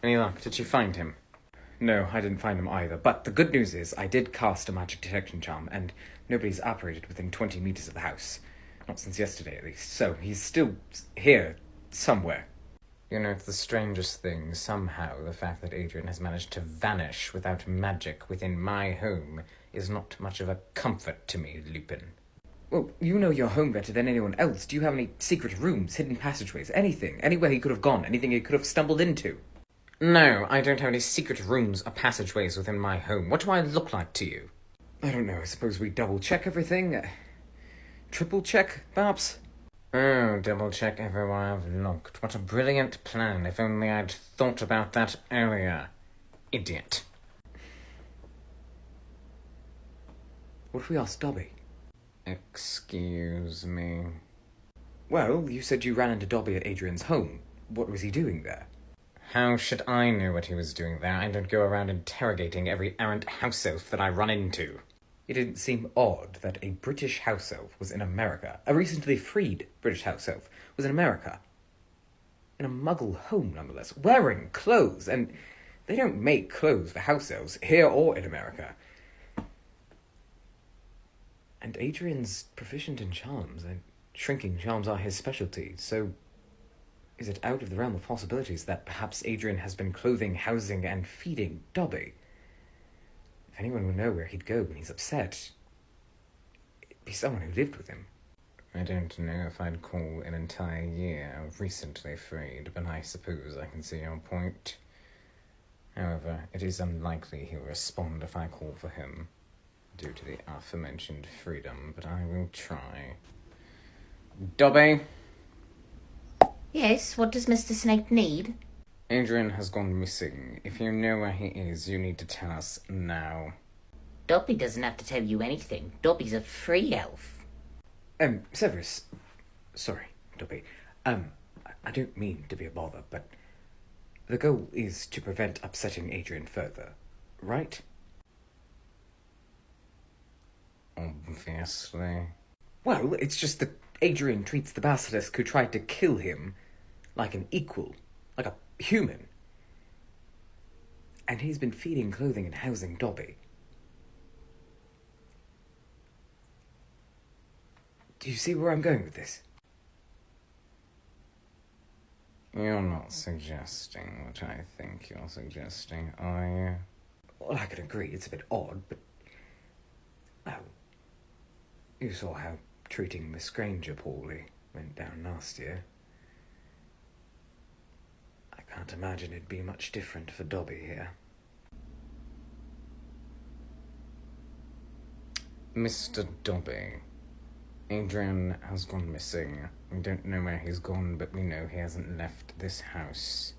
Any luck? Did you find him? No, I didn't find him either, but the good news is I did cast a magic detection charm, and nobody's operated within 20 meters of the house. Not since yesterday, at least. So, he's still here, somewhere. You know, it's the strangest thing, somehow, the fact that Adrian has managed to vanish without magic within my home is not much of a comfort to me, Lupin. Well, you know your home better than anyone else. Do you have any secret rooms, hidden passageways, anything? Anywhere he could have gone, anything he could have stumbled into? No, I don't have any secret rooms or passageways within my home. What do I look like to you? I don't know, I suppose we double-check everything? Triple-check, perhaps? Oh, double-check everywhere I've looked. What a brilliant plan. If only I'd thought about that earlier. Idiot. What if we asked Dobby? Excuse me. Well, you said you ran into Dobby at Adrian's home. What was he doing there? How should I know what he was doing there? I don't go around interrogating every errant house elf that I run into. It didn't seem odd that a British house elf was in America. A recently freed British house elf was in America. In a muggle home, nonetheless, wearing clothes. And they don't make clothes for house elves, here or in America. And Adrian's proficient in charms, and shrinking charms are his specialty, so is it out of the realm of possibilities that perhaps Adrian has been clothing, housing, and feeding Dobby? If anyone would know where he'd go when he's upset, it'd be someone who lived with him. I don't know if I'd call an entire year recently freed, but I suppose I can see your point. However, it is unlikely he'll respond if I call for him, due to the aforementioned freedom, but I will try. Dobby? Yes, what does Mr. Snape need? Adrian has gone missing. If you know where he is, you need to tell us now. Dobby doesn't have to tell you anything. Dobby's a free elf. Severus. Sorry, Dobby. I don't mean to be a bother, but the goal is to prevent upsetting Adrian further, right? Obviously. Well, it's just that Adrian treats the basilisk who tried to kill him like an equal, like a human. And he's been feeding, clothing, and housing Dobby. Do you see where I'm going with this? You're not suggesting what I think you're suggesting, are you? Well, I can agree it's a bit odd, but... well, you saw how treating Miss Granger poorly went down last year. I can't imagine it'd be much different for Dobby here. Mr. Dobby, Adrian has gone missing. We don't know where he's gone, but we know he hasn't left this house.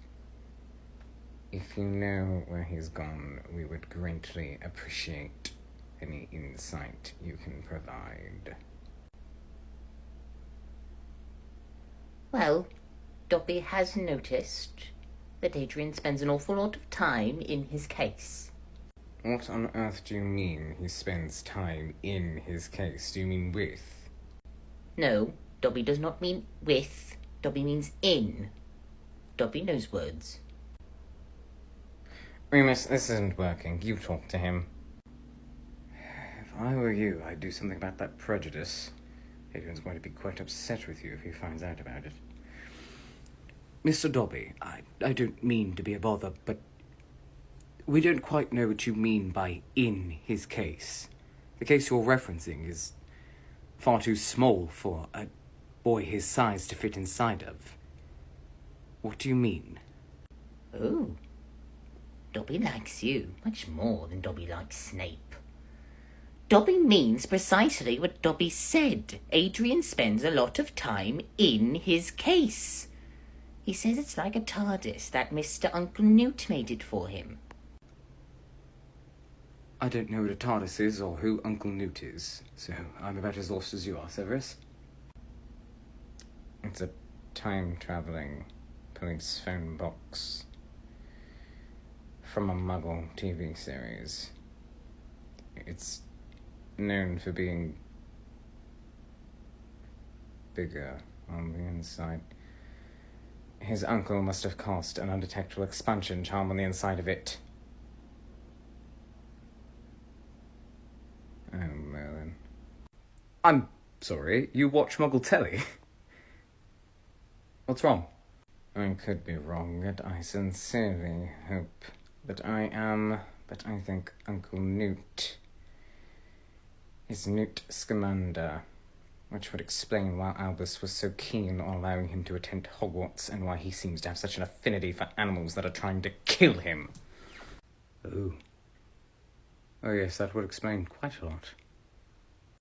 If you know where he's gone, we would greatly appreciate any insight you can provide. Well, Dobby has noticed that Adrian spends an awful lot of time in his case. What on earth do you mean he spends time in his case? Do you mean with? No, Dobby does not mean with. Dobby means in. Dobby knows words. Remus, this isn't working. You talk to him. If I were you, I'd do something about that prejudice. Adrian's going to be quite upset with you if he finds out about it. Mr. Dobby, I don't mean to be a bother, but we don't quite know what you mean by in his case. The case you're referencing is far too small for a boy his size to fit inside of. What do you mean? Oh, Dobby likes you much more than Dobby likes Snape. Dobby means precisely what Dobby said. Adrian spends a lot of time in his case. He says it's like a TARDIS that Mr. Uncle Newt made it for him. I don't know what a TARDIS is or who Uncle Newt is, so I'm about as lost as you are, Severus. It's a time-travelling police phone box from a Muggle TV series. It's known for being bigger on the inside. His uncle must have cast an undetectable expansion charm on the inside of it. Oh, Merlin. I'm sorry, you watch Muggle telly? What's wrong? I could be wrong, and I sincerely hope that I am, but I think Uncle Newt is Newt Scamander, which would explain why Albus was so keen on allowing him to attend Hogwarts and why he seems to have such an affinity for animals that are trying to kill him. Oh. Oh yes, that would explain quite a lot.